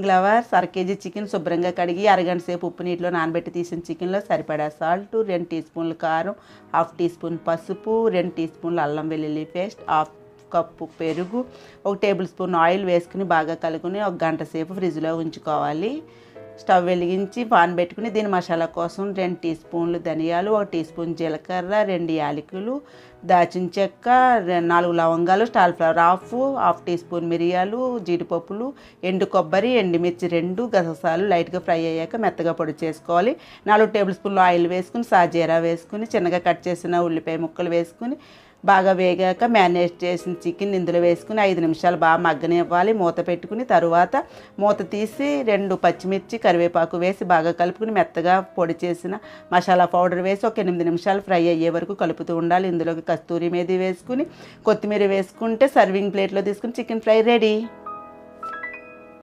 Flowers, అర KG chicken శుభ్రంగా కడిగి అరగంట సేపు ఉప్పు నీటిలో నానబెట్టి తీసిన చికెన్లో సరిపడా సాల్ట్, 2 టీ స్పూన్లు కారం, 1/2 టీ స్పూన్ పసుపు, 2 టీ స్పూన్లు అల్లం వెల్లుల్లి పేస్ట్, 1/2 కప్పు పెరుగు, 1 టేబుల్ స్పూన్ ఆయిల్ వేసుకుని బాగా కలుపుకొని 1 గంట సేపు ఫ్రిడ్జ్లో ఉంచుకోవాలి. స్టవ్ వెలిగించి పాన్ పెట్టుకుని దీని మసాలా కోసం 2 టీ స్పూన్లు ధనియాలు, 1 టీ స్పూన్ జీలకర్ర, 2 యాలకులు, దాచిన చెక్క, 4 లవంగాలు, స్టార్ ఫ్లవర్ 1/2 టీ స్పూన్ మిరియాలు, జీడిపప్పులు, ఎండు కొబ్బరి, ఎండుమిర్చి 2 గసగసాలు లైట్గా ఫ్రై అయ్యాక మెత్తగా పొడి చేసుకోవాలి. 4 టేబుల్ స్పూన్లు ఆయిల్ వేసుకుని సాజీరా వేసుకుని చిన్నగా కట్ చేసిన ఉల్లిపాయ ముక్కలు వేసుకుని బాగా వేగాక మ్యారినేట్ చేసిన చికెన్ ఇందులో వేసుకుని 5 నిమిషాలు బాగా మగ్గనివ్వాలి. మూత పెట్టుకుని తరువాత మూత తీసి 2 పచ్చిమిర్చి, కరివేపాకు వేసి బాగా కలుపుకుని మెత్తగా పొడి చేసిన మసాలా పౌడర్ వేసి ఒక 8 నిమిషాలు ఫ్రై అయ్యే వరకు కలుపుతూ ఉండాలి. ఇందులోకి కస్తూరి మేథి వేసుకుని కొత్తిమీర వేసుకుంటే సర్వింగ్ ప్లేట్లో తీసుకుని చికెన్ ఫ్రై రెడీ.